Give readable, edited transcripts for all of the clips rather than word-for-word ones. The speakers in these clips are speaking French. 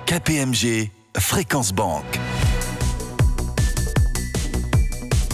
KPMG Fréquence Banque.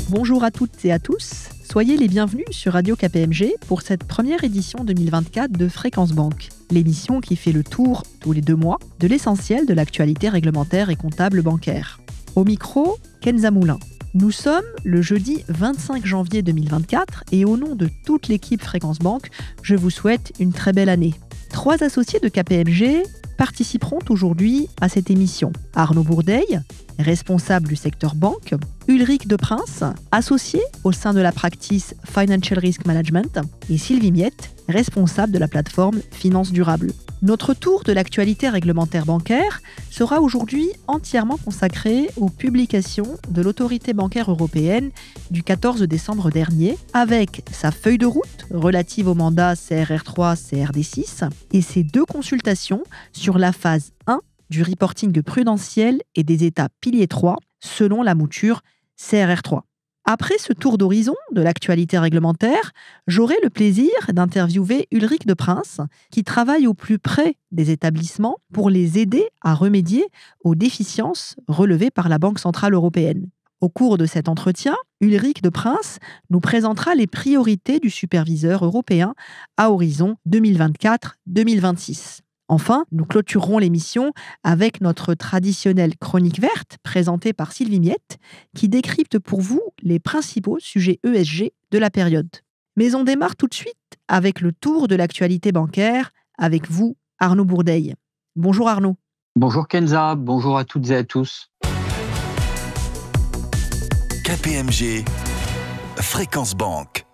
Bonjour à toutes et à tous, soyez les bienvenus sur Radio KPMG pour cette première édition 2024 de Fréquence Banque, l'émission qui fait le tour, tous les 2 mois, de l'essentiel de l'actualité réglementaire et comptable bancaire. Au micro, Kenza Moulin. Nous sommes le jeudi 25 janvier 2024 et au nom de toute l'équipe Fréquence Banque, je vous souhaite une très belle année. 3 associés de KPMG participeront aujourd'hui à cette émission. Arnaud Bourdeil, responsable du secteur banque, Ulrich Deprince, associé au sein de la practice Financial Risk Management, et Sylvie Miette, responsable de la plateforme Finance Durable. Notre tour de l'actualité réglementaire bancaire sera aujourd'hui entièrement consacré aux publications de l'Autorité bancaire européenne du 14 décembre dernier, avec sa feuille de route relative au mandat CRR3, CRD6 et ses 2 consultations sur la phase 1 du reporting prudentiel et des États piliers 3 selon la mouture CRR3. Après ce tour d'horizon de l'actualité réglementaire, j'aurai le plaisir d'interviewer Ulrich Deprince, qui travaille au plus près des établissements pour les aider à remédier aux déficiences relevées par la Banque centrale européenne. Au cours de cet entretien, Ulrich Deprince nous présentera les priorités du superviseur européen à horizon 2024-2026. Enfin, nous clôturerons l'émission avec notre traditionnelle chronique verte présentée par Sylvie Miette qui décrypte pour vous les principaux sujets ESG de la période. Mais on démarre tout de suite avec le tour de l'actualité bancaire avec vous, Arnaud Bourdeil. Bonjour Arnaud. Bonjour Kenza, bonjour à toutes et à tous. KPMG Fréquence Banque.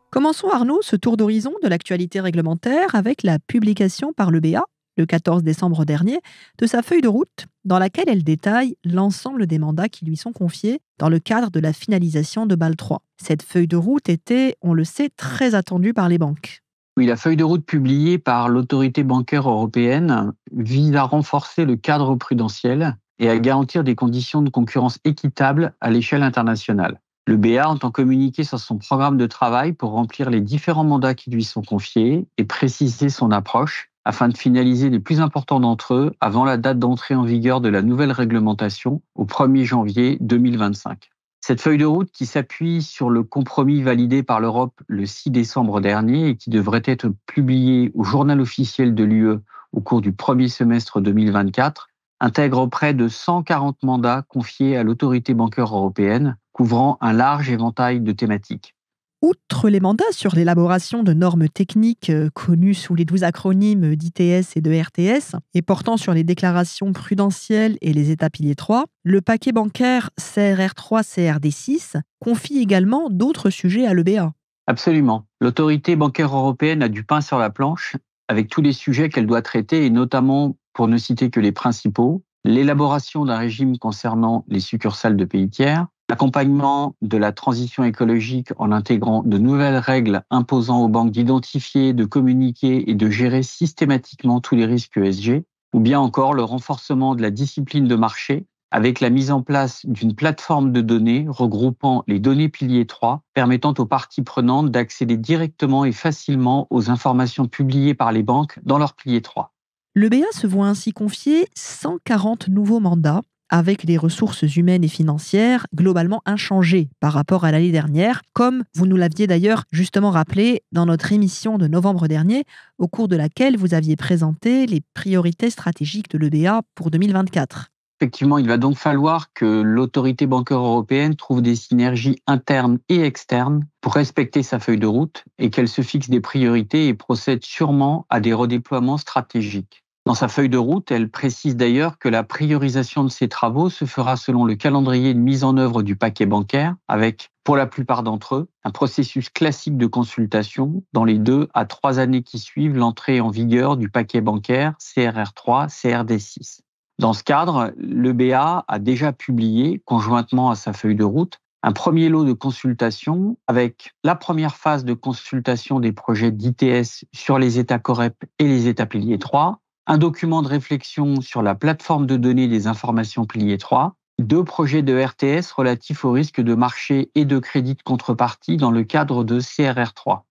Commençons Arnaud ce tour d'horizon de l'actualité réglementaire avec la publication par le BA, le 14 décembre dernier, de sa feuille de route dans laquelle elle détaille l'ensemble des mandats qui lui sont confiés dans le cadre de la finalisation de Bâle III. Cette feuille de route était, on le sait, très attendue par les banques. Oui, la feuille de route publiée par l'Autorité bancaire européenne vise à renforcer le cadre prudentiel et à garantir des conditions de concurrence équitables à l'échelle internationale. Le BA entend communiquer sur son programme de travail pour remplir les différents mandats qui lui sont confiés et préciser son approche afin de finaliser les plus importants d'entre eux avant la date d'entrée en vigueur de la nouvelle réglementation au 1er janvier 2025. Cette feuille de route qui s'appuie sur le compromis validé par l'Europe le 6 décembre dernier et qui devrait être publié au journal officiel de l'UE au cours du premier semestre 2024, intègre près de 140 mandats confiés à l'Autorité bancaire européenne, couvrant un large éventail de thématiques. Outre les mandats sur l'élaboration de normes techniques connues sous les 12 acronymes d'ITS et de RTS et portant sur les déclarations prudentielles et les États piliers 3, le paquet bancaire CRR3-CRD6 confie également d'autres sujets à l'EBA. Absolument. L'Autorité bancaire européenne a du pain sur la planche avec tous les sujets qu'elle doit traiter et notamment, pour ne citer que les principaux, l'élaboration d'un régime concernant les succursales de pays tiers, l'accompagnement de la transition écologique en intégrant de nouvelles règles imposant aux banques d'identifier, de communiquer et de gérer systématiquement tous les risques ESG, ou bien encore le renforcement de la discipline de marché avec la mise en place d'une plateforme de données regroupant les données piliers 3, permettant aux parties prenantes d'accéder directement et facilement aux informations publiées par les banques dans leur pilier 3. Le BA se voit ainsi confier 140 nouveaux mandats avec des ressources humaines et financières globalement inchangées par rapport à l'année dernière, comme vous nous l'aviez d'ailleurs justement rappelé dans notre émission de novembre dernier, au cours de laquelle vous aviez présenté les priorités stratégiques de l'EBA pour 2024. Effectivement, il va donc falloir que l'Autorité bancaire européenne trouve des synergies internes et externes pour respecter sa feuille de route et qu'elle se fixe des priorités et procède sûrement à des redéploiements stratégiques. Dans sa feuille de route, elle précise d'ailleurs que la priorisation de ces travaux se fera selon le calendrier de mise en œuvre du paquet bancaire, avec, pour la plupart d'entre eux, un processus classique de consultation dans les 2 à 3 années qui suivent l'entrée en vigueur du paquet bancaire CRR3, CRD6. Dans ce cadre, l'EBA a déjà publié, conjointement à sa feuille de route, un premier lot de consultation avec la première phase de consultation des projets d'ITS sur les États COREP et les États piliers 3, un document de réflexion sur la plateforme de données des informations pilier 3, 2 projets de RTS relatifs aux risques de marché et de crédit de contrepartie dans le cadre de CRR3.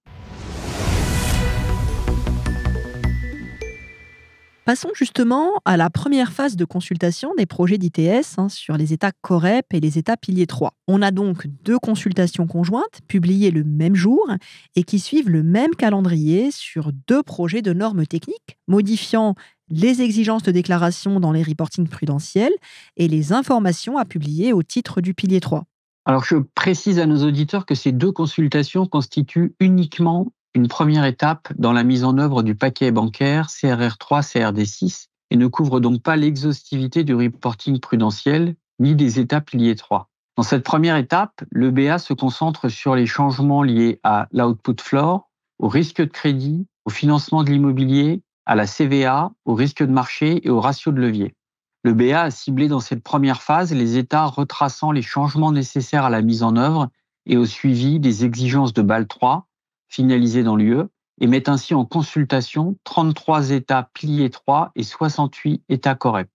Passons justement à la première phase de consultation des projets d'ITS sur les États COREP et les États pilier 3. On a donc 2 consultations conjointes publiées le même jour et qui suivent le même calendrier sur 2 projets de normes techniques, modifiant les exigences de déclaration dans les reportings prudentiels et les informations à publier au titre du pilier 3. Alors, je précise à nos auditeurs que ces 2 consultations constituent uniquement une première étape dans la mise en œuvre du paquet bancaire CRR3, CRD6 et ne couvrent donc pas l'exhaustivité du reporting prudentiel ni des États pilier 3. Dans cette première étape, le BA se concentre sur les changements liés à l'output floor, au risque de crédit, au financement de l'immobilier, à la CVA, au risque de marché et au ratio de levier. Le BA a ciblé dans cette première phase les États retraçant les changements nécessaires à la mise en œuvre et au suivi des exigences de Bâle III, finalisées dans l'UE, et met ainsi en consultation 33 États pilier 3 et 68 États COREP.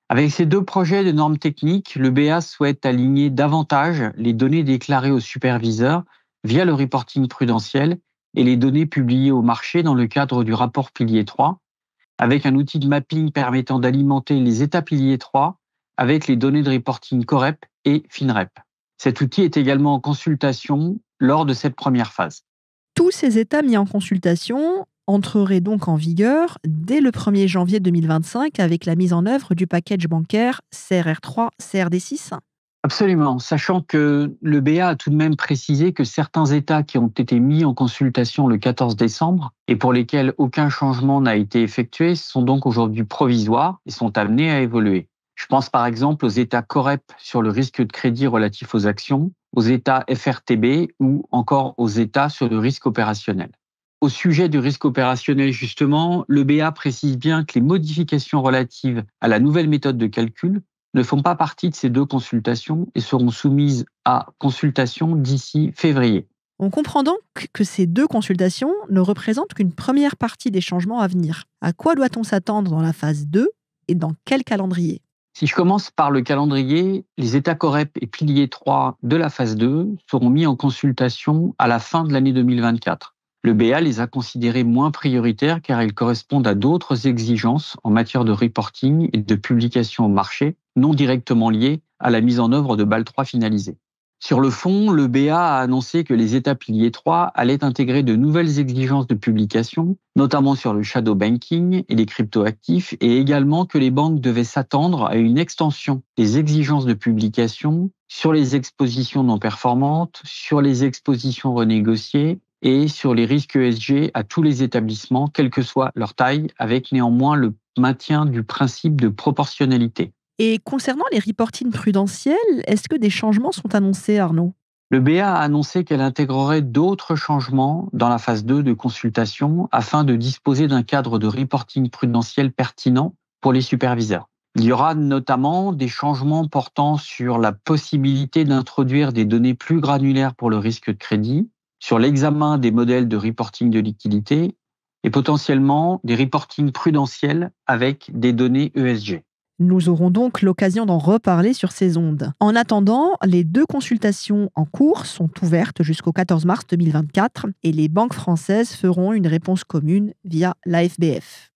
Avec ces 2 projets de normes techniques, le BA souhaite aligner davantage les données déclarées aux superviseurs via le reporting prudentiel et les données publiées au marché dans le cadre du rapport pilier 3, avec un outil de mapping permettant d'alimenter les États pilier 3 avec les données de reporting COREP et FINREP. Cet outil est également en consultation lors de cette première phase. Tous ces États mis en consultation entreraient donc en vigueur dès le 1er janvier 2025 avec la mise en œuvre du package bancaire CRR3, CRD6. Absolument, sachant que le BA a tout de même précisé que certains États qui ont été mis en consultation le 14 décembre et pour lesquels aucun changement n'a été effectué sont donc aujourd'hui provisoires et sont amenés à évoluer. Je pense par exemple aux États COREP sur le risque de crédit relatif aux actions, aux États FRTB ou encore aux États sur le risque opérationnel. Au sujet du risque opérationnel justement, le BA précise bien que les modifications relatives à la nouvelle méthode de calcul ne font pas partie de ces 2 consultations et seront soumises à consultation d'ici février. On comprend donc que ces 2 consultations ne représentent qu'une première partie des changements à venir. À quoi doit-on s'attendre dans la phase 2 et dans quel calendrier ? Si je commence par le calendrier, les États COREP et pilier 3 de la phase 2 seront mis en consultation à la fin de l'année 2024. Le BA les a considérés moins prioritaires car ils correspondent à d'autres exigences en matière de reporting et de publication au marché, non directement liées à la mise en œuvre de Bâle III finalisée. Sur le fond, le BA a annoncé que les États pilier 3 allaient intégrer de nouvelles exigences de publication, notamment sur le shadow banking et les cryptoactifs, et également que les banques devaient s'attendre à une extension des exigences de publication sur les expositions non performantes, sur les expositions renégociées et sur les risques ESG à tous les établissements, quelle que soit leur taille, avec néanmoins le maintien du principe de proportionnalité. Et concernant les reportings prudentiels, est-ce que des changements sont annoncés, Arnaud ? Le BA a annoncé qu'elle intégrerait d'autres changements dans la phase 2 de consultation afin de disposer d'un cadre de reporting prudentiel pertinent pour les superviseurs. Il y aura notamment des changements portant sur la possibilité d'introduire des données plus granulaires pour le risque de crédit, sur l'examen des modèles de reporting de liquidité et potentiellement des reportings prudentiels avec des données ESG. Nous aurons donc l'occasion d'en reparler sur ces ondes. En attendant, les 2 consultations en cours sont ouvertes jusqu'au 14 mars 2024 et les banques françaises feront une réponse commune via l'AFBF.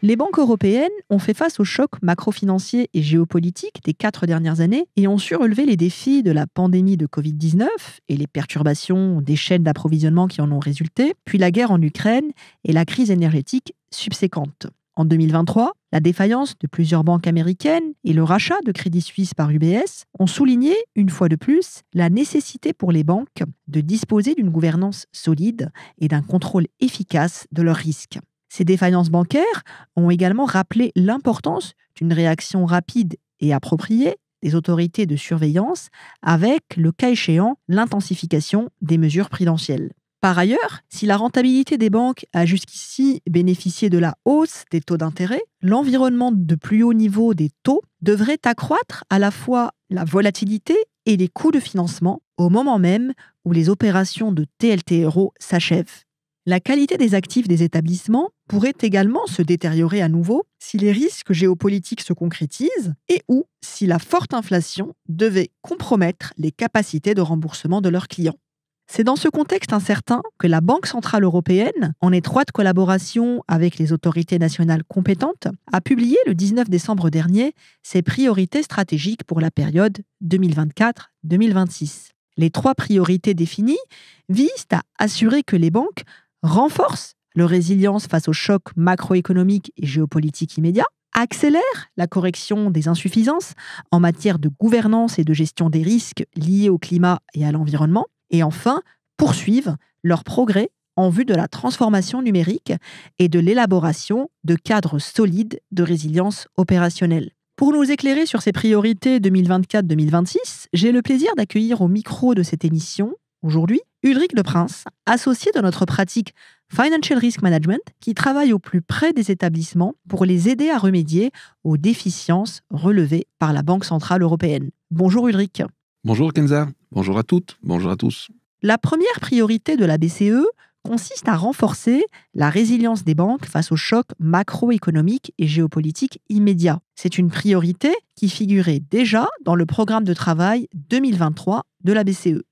Les banques européennes ont fait face aux chocs macro-financiers et géopolitiques des 4 dernières années et ont su relever les défis de la pandémie de Covid-19 et les perturbations des chaînes d'approvisionnement qui en ont résulté, puis la guerre en Ukraine et la crise énergétique subséquente. En 2023, la défaillance de plusieurs banques américaines et le rachat de Crédit Suisse par UBS ont souligné, une fois de plus, la nécessité pour les banques de disposer d'une gouvernance solide et d'un contrôle efficace de leurs risques. Ces défaillances bancaires ont également rappelé l'importance d'une réaction rapide et appropriée des autorités de surveillance avec, le cas échéant, l'intensification des mesures prudentielles. Par ailleurs, si la rentabilité des banques a jusqu'ici bénéficié de la hausse des taux d'intérêt, l'environnement de plus haut niveau des taux devrait accroître à la fois la volatilité et les coûts de financement au moment même où les opérations de TLTRO s'achèvent. La qualité des actifs des établissements pourrait également se détériorer à nouveau si les risques géopolitiques se concrétisent et ou si la forte inflation devait compromettre les capacités de remboursement de leurs clients. C'est dans ce contexte incertain que la Banque centrale européenne, en étroite collaboration avec les autorités nationales compétentes, a publié le 19 décembre dernier ses priorités stratégiques pour la période 2024-2026. Les 3 priorités définies visent à assurer que les banques renforcent leur résilience face aux chocs macroéconomiques et géopolitiques immédiats, accélèrent la correction des insuffisances en matière de gouvernance et de gestion des risques liés au climat et à l'environnement, et enfin, poursuivent leurs progrès en vue de la transformation numérique et de l'élaboration de cadres solides de résilience opérationnelle. Pour nous éclairer sur ces priorités 2024-2026, j'ai le plaisir d'accueillir au micro de cette émission, aujourd'hui, Ulrich Le Prince, associé de notre pratique Financial Risk Management, qui travaille au plus près des établissements pour les aider à remédier aux déficiences relevées par la Banque centrale européenne. Bonjour Ulrich. Bonjour Kenza, bonjour à toutes, bonjour à tous. La première priorité de la BCE consiste à renforcer la résilience des banques face aux chocs macroéconomiques et géopolitiques immédiats. C'est une priorité qui figurait déjà dans le programme de travail 2023 de la BCE.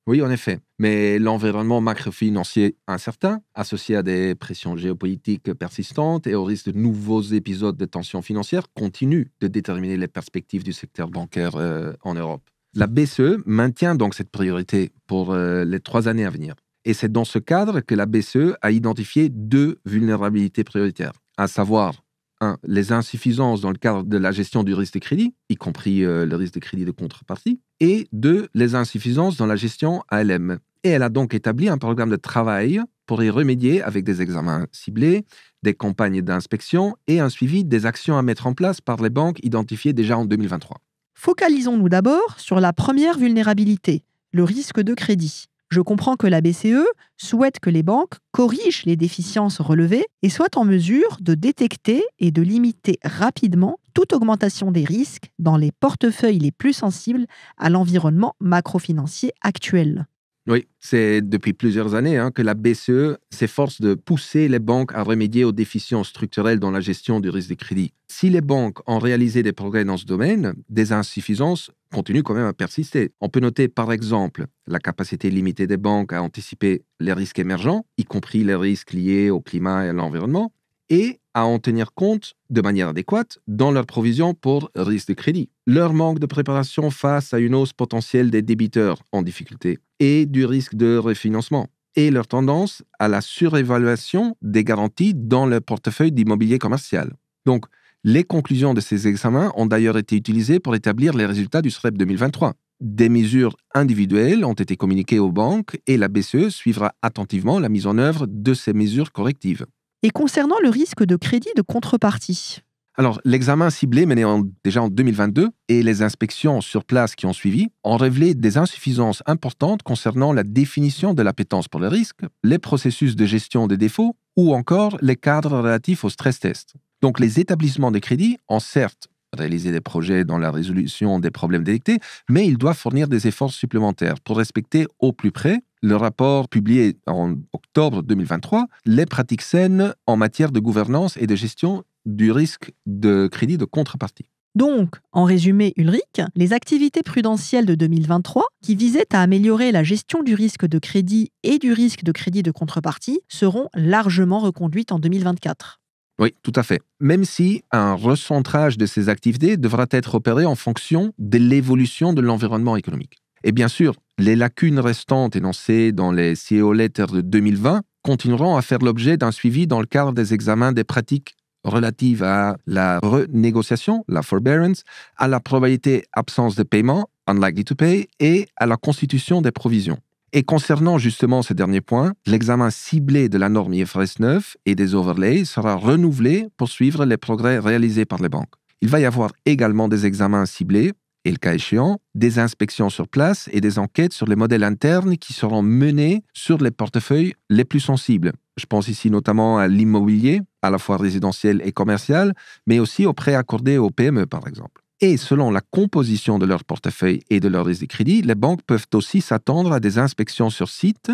Oui, en effet, mais l'environnement macrofinancier incertain, associé à des pressions géopolitiques persistantes et au risque de nouveaux épisodes de tensions financières, continue de déterminer les perspectives du secteur bancaire en Europe. La BCE maintient donc cette priorité pour les 3 années à venir. Et c'est dans ce cadre que la BCE a identifié 2 vulnérabilités prioritaires, à savoir 1. Les insuffisances dans le cadre de la gestion du risque de crédit, y compris le risque de crédit de contrepartie, et 2. Les insuffisances dans la gestion ALM. Et elle a donc établi un programme de travail pour y remédier avec des examens ciblés, des campagnes d'inspection et un suivi des actions à mettre en place par les banques identifiées déjà en 2023. Focalisons-nous d'abord sur la première vulnérabilité, le risque de crédit. Je comprends que la BCE souhaite que les banques corrigent les déficiences relevées et soient en mesure de détecter et de limiter rapidement toute augmentation des risques dans les portefeuilles les plus sensibles à l'environnement macrofinancier actuel. Oui, c'est depuis plusieurs années que la BCE s'efforce de pousser les banques à remédier aux déficiences structurelles dans la gestion du risque de crédit. Si les banques ont réalisé des progrès dans ce domaine, des insuffisances continuent quand même à persister. On peut noter par exemple la capacité limitée des banques à anticiper les risques émergents, y compris les risques liés au climat et à l'environnement, et à en tenir compte de manière adéquate dans leurs provisions pour risque de crédit. Leur manque de préparation face à une hausse potentielle des débiteurs en difficulté et du risque de refinancement, et leur tendance à la surévaluation des garanties dans le portefeuille d'immobilier commercial. Donc, les conclusions de ces examens ont d'ailleurs été utilisées pour établir les résultats du SREP 2023. Des mesures individuelles ont été communiquées aux banques et la BCE suivra attentivement la mise en œuvre de ces mesures correctives. Et concernant le risque de crédit de contrepartie ? Alors, l'examen ciblé mené déjà en 2022 et les inspections sur place qui ont suivi ont révélé des insuffisances importantes concernant la définition de l'appétence pour le risque, les processus de gestion des défauts ou encore les cadres relatifs au stress test. Donc, les établissements de crédit ont certes réalisé des projets dans la résolution des problèmes détectés, mais ils doivent fournir des efforts supplémentaires pour respecter au plus près le rapport publié en octobre 2023, les pratiques saines en matière de gouvernance et de gestion du risque de crédit de contrepartie. Donc, en résumé, Ulrich, les activités prudentielles de 2023, qui visaient à améliorer la gestion du risque de crédit et du risque de crédit de contrepartie, seront largement reconduites en 2024. Oui, tout à fait. Même si un recentrage de ces activités devra être opéré en fonction de l'évolution de l'environnement économique. Et bien sûr, les lacunes restantes énoncées dans les CEO Letters de 2020 continueront à faire l'objet d'un suivi dans le cadre des examens des pratiques relatives à la renégociation, la forbearance, à la probabilité absence de paiement, unlikely to pay, et à la constitution des provisions. Et concernant justement ce dernier point, l'examen ciblé de la norme IFRS 9 et des overlays sera renouvelé pour suivre les progrès réalisés par les banques. Il va y avoir également des examens ciblés, et le cas échéant, des inspections sur place et des enquêtes sur les modèles internes qui seront menés sur les portefeuilles les plus sensibles. Je pense ici notamment à l'immobilier, à la fois résidentiel et commercial, mais aussi aux prêts accordés aux PME par exemple. Et selon la composition de leur portefeuille et de leur risque de crédit, les banques peuvent aussi s'attendre à des inspections sur site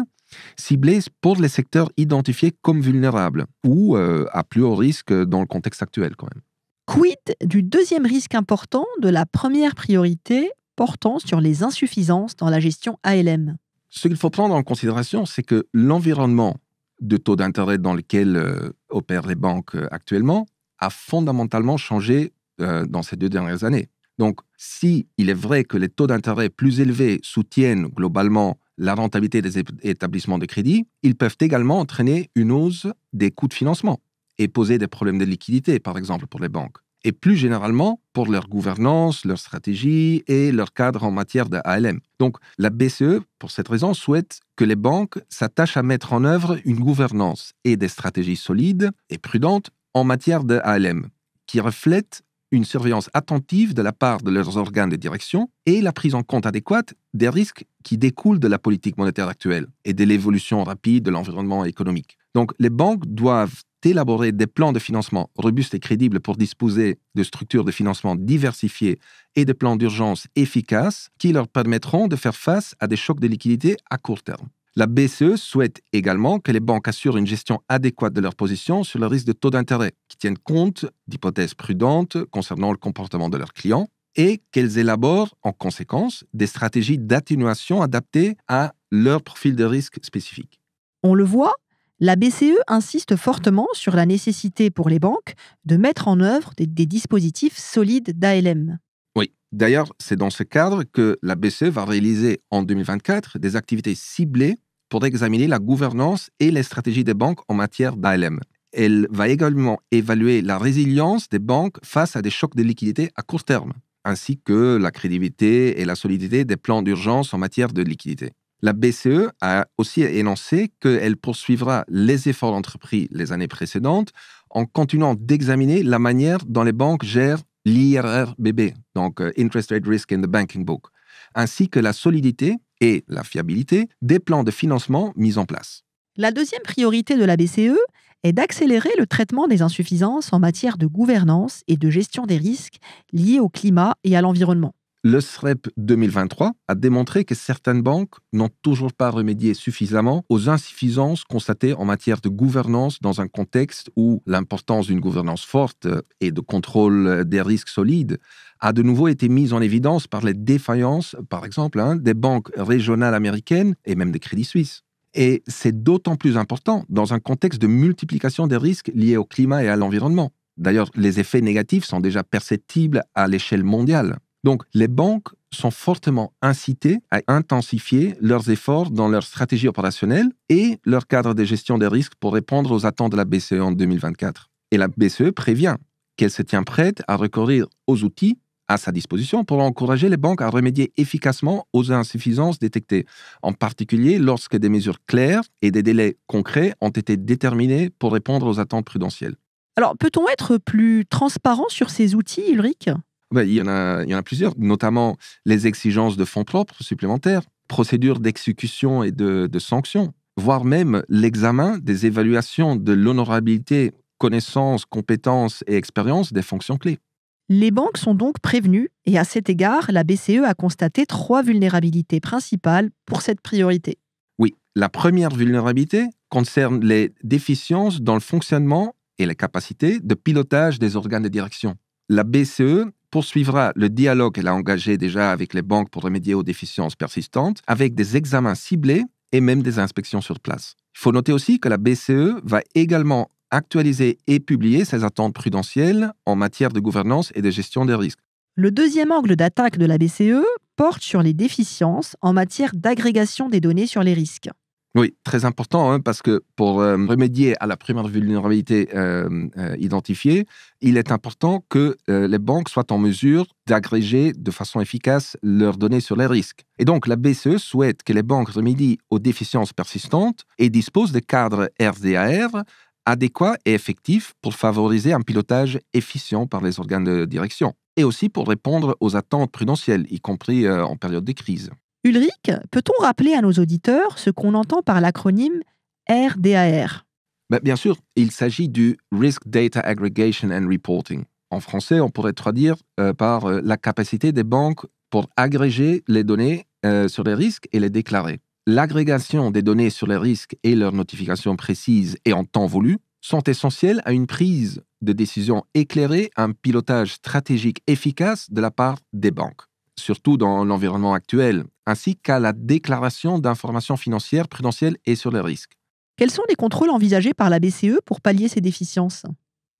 ciblées pour les secteurs identifiés comme vulnérables ou à plus haut risque dans le contexte actuel quand même. Quid du deuxième risque important de la première priorité portant sur les insuffisances dans la gestion ALM ? Ce qu'il faut prendre en considération, c'est que l'environnement de taux d'intérêt dans lequel opèrent les banques actuellement a fondamentalement changé dans ces 2 dernières années. Donc, si il est vrai que les taux d'intérêt plus élevés soutiennent globalement la rentabilité des établissements de crédit, ils peuvent également entraîner une hausse des coûts de financement et poser des problèmes de liquidité, par exemple, pour les banques. Et plus généralement, pour leur gouvernance, leur stratégie et leur cadre en matière de ALM. Donc, la BCE, pour cette raison, souhaite que les banques s'attachent à mettre en œuvre une gouvernance et des stratégies solides et prudentes en matière de ALM, qui reflètent une surveillance attentive de la part de leurs organes de direction et la prise en compte adéquate des risques qui découlent de la politique monétaire actuelle et de l'évolution rapide de l'environnement économique. Donc, les banques doivent élaborer des plans de financement robustes et crédibles pour disposer de structures de financement diversifiées et de plans d'urgence efficaces qui leur permettront de faire face à des chocs de liquidité à court terme. La BCE souhaite également que les banques assurent une gestion adéquate de leur position sur le risque de taux d'intérêt, qui tiennent compte d'hypothèses prudentes concernant le comportement de leurs clients et qu'elles élaborent en conséquence des stratégies d'atténuation adaptées à leur profil de risque spécifique. On le voit, la BCE insiste fortement sur la nécessité pour les banques de mettre en œuvre des dispositifs solides d'ALM. Oui, d'ailleurs, c'est dans ce cadre que la BCE va réaliser en 2024 des activités ciblées pour examiner la gouvernance et les stratégies des banques en matière d'ALM. Elle va également évaluer la résilience des banques face à des chocs de liquidité à court terme, ainsi que la crédibilité et la solidité des plans d'urgence en matière de liquidité. La BCE a aussi énoncé qu'elle poursuivra les efforts entrepris les années précédentes en continuant d'examiner la manière dont les banques gèrent l'IRRBB, donc Interest Rate Risk in the Banking Book, ainsi que la solidité et la fiabilité des plans de financement mis en place. La deuxième priorité de la BCE est d'accélérer le traitement des insuffisances en matière de gouvernance et de gestion des risques liés au climat et à l'environnement. Le SREP 2023 a démontré que certaines banques n'ont toujours pas remédié suffisamment aux insuffisances constatées en matière de gouvernance dans un contexte où l'importance d'une gouvernance forte et de contrôle des risques solides a de nouveau été mise en évidence par les défaillances, par exemple, des banques régionales américaines et même des Crédit Suisse. Et c'est d'autant plus important dans un contexte de multiplication des risques liés au climat et à l'environnement. D'ailleurs, les effets négatifs sont déjà perceptibles à l'échelle mondiale. Donc, les banques sont fortement incitées à intensifier leurs efforts dans leur stratégie opérationnelle et leur cadre de gestion des risques pour répondre aux attentes de la BCE en 2024. Et la BCE prévient qu'elle se tient prête à recourir aux outils à sa disposition pour encourager les banques à remédier efficacement aux insuffisances détectées, en particulier lorsque des mesures claires et des délais concrets ont été déterminés pour répondre aux attentes prudentielles. Alors, peut-on être plus transparent sur ces outils, Ulrich ? Il y en a plusieurs, notamment les exigences de fonds propres supplémentaires, procédures d'exécution et de sanctions, voire même l'examen des évaluations de l'honorabilité, connaissances, compétences et expérience des fonctions clés. Les banques sont donc prévenues et à cet égard, la BCE a constaté 3 vulnérabilités principales pour cette priorité. Oui, la première vulnérabilité concerne les déficiences dans le fonctionnement et les capacités de pilotage des organes de direction. La BCE poursuivra le dialogue qu'elle a engagé déjà avec les banques pour remédier aux déficiences persistantes avec des examens ciblés et même des inspections sur place. Il faut noter aussi que la BCE va également actualiser et publier ses attentes prudentielles en matière de gouvernance et de gestion des risques. Le deuxième angle d'attaque de la BCE porte sur les déficiences en matière d'agrégation des données sur les risques. Oui, très important, parce que pour remédier à la première vulnérabilité identifiée, il est important que les banques soient en mesure d'agréger de façon efficace leurs données sur les risques. Et donc, la BCE souhaite que les banques remédient aux déficiences persistantes et disposent de cadres RDAR adéquats et effectifs pour favoriser un pilotage efficient par les organes de direction et aussi pour répondre aux attentes prudentielles, y compris en période de crise. Ulrich, peut-on rappeler à nos auditeurs ce qu'on entend par l'acronyme RDAR ? Bien sûr, il s'agit du Risk Data Aggregation and Reporting. En français, on pourrait traduire par la capacité des banques pour agréger les données sur les risques et les déclarer. L'agrégation des données sur les risques et leurs notifications précises et en temps voulu sont essentielles à une prise de décision éclairée, un pilotage stratégique efficace de la part des banques. surtout dans l'environnement actuel, ainsi qu'à la déclaration d'informations financières, prudentielles et sur les risques. Quels sont les contrôles envisagés par la BCE pour pallier ces déficiences?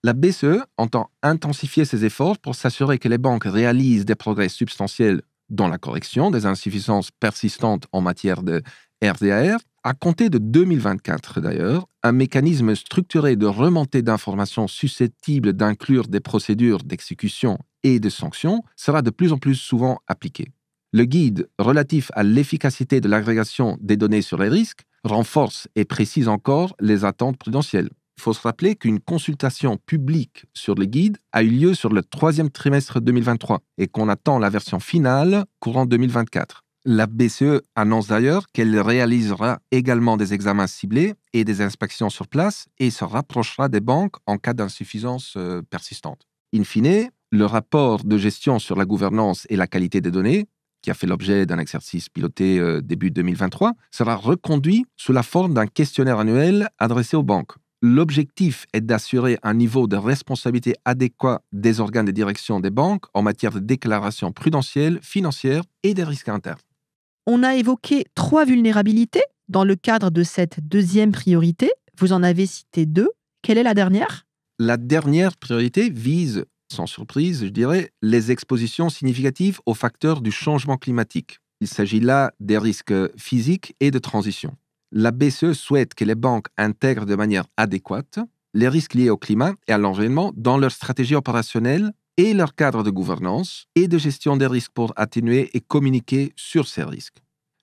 La BCE entend intensifier ses efforts pour s'assurer que les banques réalisent des progrès substantiels dans la correction des insuffisances persistantes en matière de RDAR. À compter de 2024 d'ailleurs, un mécanisme structuré de remontée d'informations susceptible d'inclure des procédures d'exécution et de sanctions sera de plus en plus souvent appliqué. Le guide relatif à l'efficacité de l'agrégation des données sur les risques renforce et précise encore les attentes prudentielles. Il faut se rappeler qu'une consultation publique sur le guide a eu lieu sur le 3e trimestre 2023 et qu'on attend la version finale courant 2024. La BCE annonce d'ailleurs qu'elle réalisera également des examens ciblés et des inspections sur place et se rapprochera des banques en cas d'insuffisance persistante. In fine, le rapport de gestion sur la gouvernance et la qualité des données, qui a fait l'objet d'un exercice piloté début 2023, sera reconduit sous la forme d'un questionnaire annuel adressé aux banques. L'objectif est d'assurer un niveau de responsabilité adéquat des organes de direction des banques en matière de déclaration prudentielle, financière et des risques internes. On a évoqué 3 vulnérabilités dans le cadre de cette 2e priorité. Vous en avez cité 2. Quelle est la dernière? La dernière priorité vise, sans surprise, je dirais, les expositions significatives aux facteurs du changement climatique. Il s'agit là des risques physiques et de transition. La BCE souhaite que les banques intègrent de manière adéquate les risques liés au climat et à l'environnement dans leur stratégie opérationnelle et leur cadre de gouvernance et de gestion des risques pour atténuer et communiquer sur ces risques.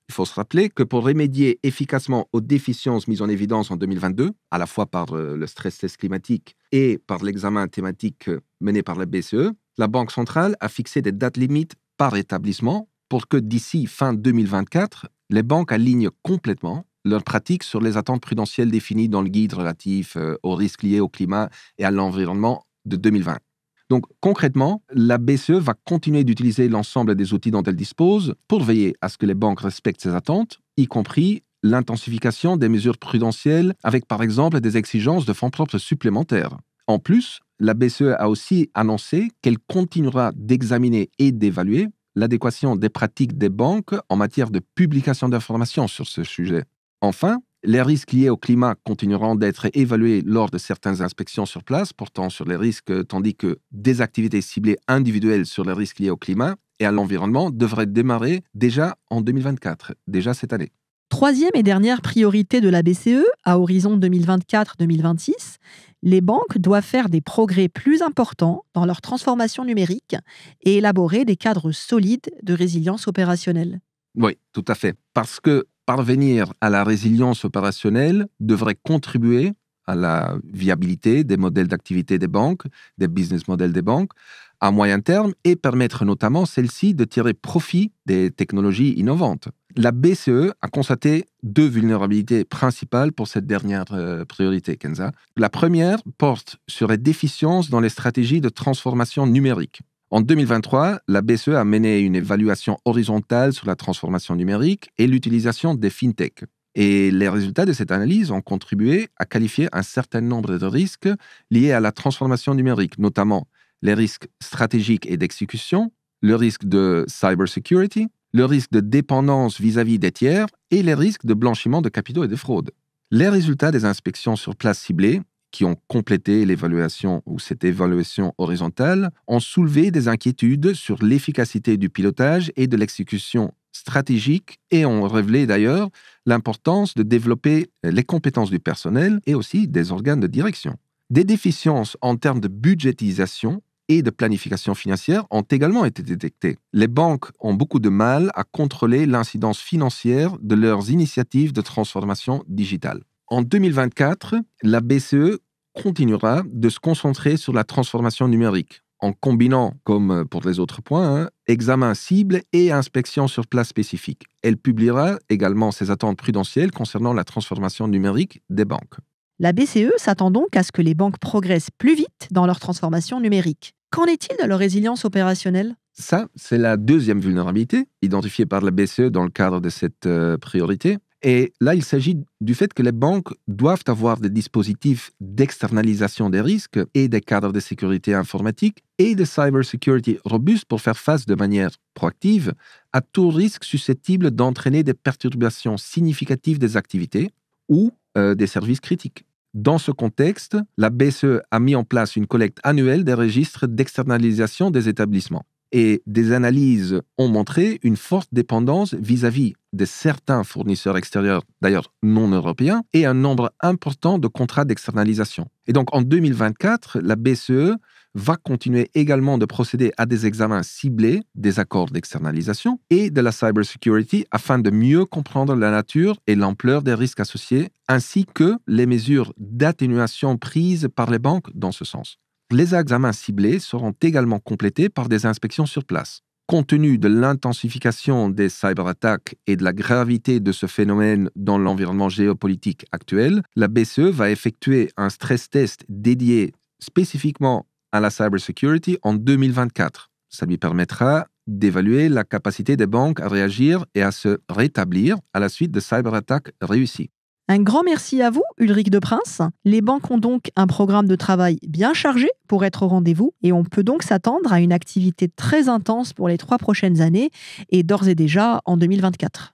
Il faut se rappeler que pour remédier efficacement aux déficiences mises en évidence en 2022, à la fois par le stress test climatique et par l'examen thématique mené par la BCE, la Banque centrale a fixé des dates limites par établissement pour que d'ici fin 2024, les banques alignent complètement leurs pratiques sur les attentes prudentielles définies dans le guide relatif aux risques liés au climat et à l'environnement de 2020. Donc concrètement, la BCE va continuer d'utiliser l'ensemble des outils dont elle dispose pour veiller à ce que les banques respectent ces attentes, y compris l'intensification des mesures prudentielles avec par exemple des exigences de fonds propres supplémentaires. En plus, la BCE a aussi annoncé qu'elle continuera d'examiner et d'évaluer l'adéquation des pratiques des banques en matière de publication d'informations sur ce sujet. Enfin, les risques liés au climat continueront d'être évalués lors de certaines inspections sur place, portant sur les risques, tandis que des activités ciblées individuelles sur les risques liés au climat et à l'environnement devraient démarrer déjà en 2024, déjà cette année. 3e et dernière priorité de la BCE, à horizon 2024-2026, les banques doivent faire des progrès plus importants dans leur transformation numérique et élaborer des cadres solides de résilience opérationnelle. Oui, tout à fait. Parce que parvenir à la résilience opérationnelle devrait contribuer à la viabilité des modèles d'activité des banques, des business models des banques, à moyen terme et permettre notamment celles-ci de tirer profit des technologies innovantes. La BCE a constaté 2 vulnérabilités principales pour cette dernière priorité, Kenza. La première porte sur les déficiences dans les stratégies de transformation numérique. En 2023, la BCE a mené une évaluation horizontale sur la transformation numérique et l'utilisation des fintech. Et les résultats de cette analyse ont contribué à qualifier un certain nombre de risques liés à la transformation numérique, notamment les risques stratégiques et d'exécution, le risque de cybersecurity, le risque de dépendance vis-à-vis des tiers et les risques de blanchiment de capitaux et de fraude. Les résultats des inspections sur place ciblées qui ont complété l'évaluation ou cette évaluation horizontale, ont soulevé des inquiétudes sur l'efficacité du pilotage et de l'exécution stratégique et ont révélé d'ailleurs l'importance de développer les compétences du personnel et aussi des organes de direction. Des déficiences en termes de budgétisation et de planification financière ont également été détectées. Les banques ont beaucoup de mal à contrôler l'incidence financière de leurs initiatives de transformation digitale. En 2024, la BCE continuera de se concentrer sur la transformation numérique, en combinant, comme pour les autres points, examen cible et inspection sur place spécifique. Elle publiera également ses attentes prudentielles concernant la transformation numérique des banques. La BCE s'attend donc à ce que les banques progressent plus vite dans leur transformation numérique. Qu'en est-il de leur résilience opérationnelle ? Ça, c'est la 2e vulnérabilité identifiée par la BCE dans le cadre de cette priorité. Et là, il s'agit du fait que les banques doivent avoir des dispositifs d'externalisation des risques et des cadres de sécurité informatique et de cybersecurity robustes pour faire face de manière proactive à tout risque susceptible d'entraîner des perturbations significatives des activités ou des services critiques. Dans ce contexte, la BCE a mis en place une collecte annuelle des registres d'externalisation des établissements. Et des analyses ont montré une forte dépendance vis-à-vis de certains fournisseurs extérieurs, d'ailleurs non européens, et un nombre important de contrats d'externalisation. Et donc en 2024, la BCE va continuer également de procéder à des examens ciblés des accords d'externalisation et de la cybersecurity afin de mieux comprendre la nature et l'ampleur des risques associés, ainsi que les mesures d'atténuation prises par les banques dans ce sens. Les examens ciblés seront également complétés par des inspections sur place. Compte tenu de l'intensification des cyberattaques et de la gravité de ce phénomène dans l'environnement géopolitique actuel, la BCE va effectuer un stress test dédié spécifiquement à la cybersecurity en 2024. Ça lui permettra d'évaluer la capacité des banques à réagir et à se rétablir à la suite de cyberattaques réussies. Un grand merci à vous, Ulrich Deprince. Les banques ont donc un programme de travail bien chargé pour être au rendez-vous et on peut donc s'attendre à une activité très intense pour les 3 prochaines années et d'ores et déjà en 2024.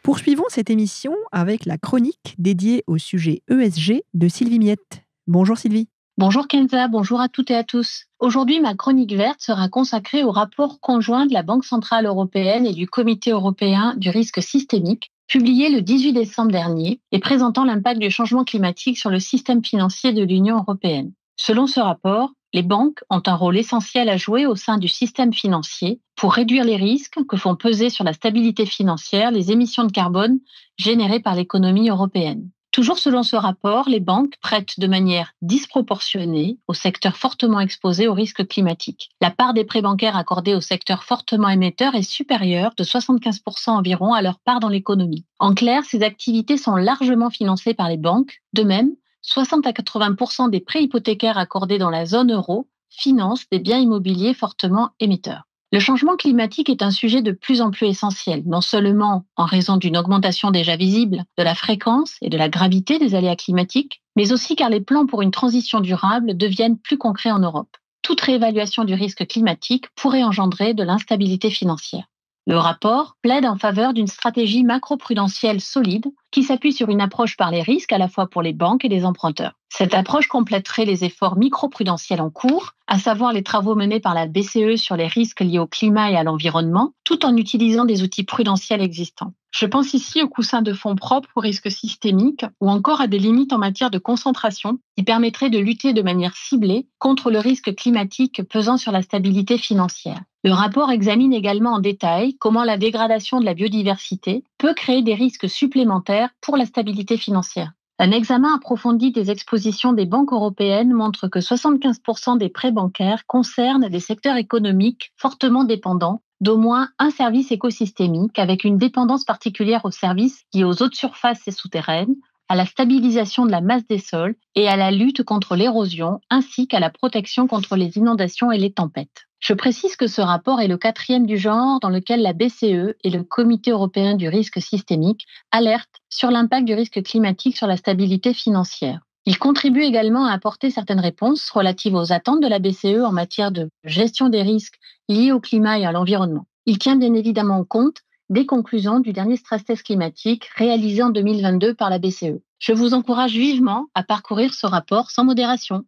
Poursuivons cette émission avec la chronique dédiée au sujet ESG de Sylvie Miette. Bonjour Sylvie. Bonjour Kenza, bonjour à toutes et à tous. Aujourd'hui, ma chronique verte sera consacrée au rapport conjoint de la Banque centrale européenne et du Comité européen du risque systémique, publié le 18 décembre dernier et présentant l'impact du changement climatique sur le système financier de l'Union européenne. Selon ce rapport, les banques ont un rôle essentiel à jouer au sein du système financier pour réduire les risques que font peser sur la stabilité financière les émissions de carbone générées par l'économie européenne. Toujours selon ce rapport, les banques prêtent de manière disproportionnée au secteur fortement exposé aux risques climatiques. La part des prêts bancaires accordés au secteur fortement émetteur est supérieure de 75% environ à leur part dans l'économie. En clair, ces activités sont largement financées par les banques. De même, 60 à 80% des prêts hypothécaires accordés dans la zone euro financent des biens immobiliers fortement émetteurs. Le changement climatique est un sujet de plus en plus essentiel, non seulement en raison d'une augmentation déjà visible de la fréquence et de la gravité des aléas climatiques, mais aussi car les plans pour une transition durable deviennent plus concrets en Europe. Toute réévaluation du risque climatique pourrait engendrer de l'instabilité financière. Le rapport plaide en faveur d'une stratégie macroprudentielle solide qui s'appuie sur une approche par les risques à la fois pour les banques et les emprunteurs. Cette approche compléterait les efforts microprudentiels en cours, à savoir les travaux menés par la BCE sur les risques liés au climat et à l'environnement, tout en utilisant des outils prudentiels existants. Je pense ici au coussin de fonds propres aux risques systémiques ou encore à des limites en matière de concentration qui permettraient de lutter de manière ciblée contre le risque climatique pesant sur la stabilité financière. Le rapport examine également en détail comment la dégradation de la biodiversité peut créer des risques supplémentaires pour la stabilité financière. Un examen approfondi des expositions des banques européennes montre que 75% des prêts bancaires concernent des secteurs économiques fortement dépendants d'au moins un service écosystémique avec une dépendance particulière aux services liés aux eaux de surface et souterraines, à la stabilisation de la masse des sols et à la lutte contre l'érosion ainsi qu'à la protection contre les inondations et les tempêtes. Je précise que ce rapport est le 4e du genre dans lequel la BCE et le Comité européen du risque systémique alertent sur l'impact du risque climatique sur la stabilité financière. Il contribue également à apporter certaines réponses relatives aux attentes de la BCE en matière de gestion des risques liés au climat et à l'environnement. Il tient bien évidemment compte des conclusions du dernier stress test climatique réalisé en 2022 par la BCE. Je vous encourage vivement à parcourir ce rapport sans modération.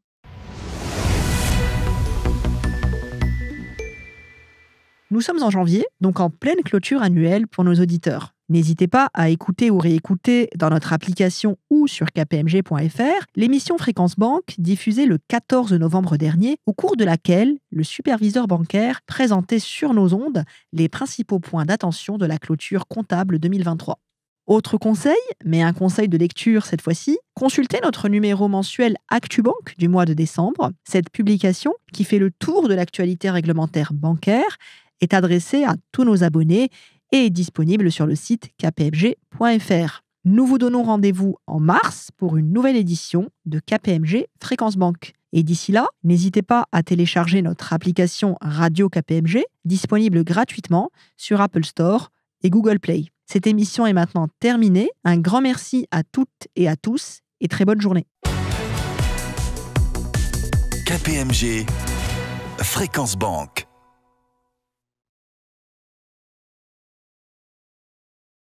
Nous sommes en janvier, donc en pleine clôture annuelle pour nos auditeurs. N'hésitez pas à écouter ou réécouter dans notre application ou sur kpmg.fr l'émission Fréquence Banque diffusée le 14 novembre dernier, au cours de laquelle le superviseur bancaire présentait sur nos ondes les principaux points d'attention de la clôture comptable 2023. Autre conseil, mais un conseil de lecture cette fois-ci, consultez notre numéro mensuel ActuBank du mois de décembre. Cette publication, qui fait le tour de l'actualité réglementaire bancaire, est adressée à tous nos abonnés et est disponible sur le site kpmg.fr. Nous vous donnons rendez-vous en mars pour une nouvelle édition de KPMG Fréquence Banque. Et d'ici là, n'hésitez pas à télécharger notre application Radio KPMG, disponible gratuitement sur Apple Store et Google Play. Cette émission est maintenant terminée. Un grand merci à toutes et à tous et très bonne journée. KPMG Fréquence Banque.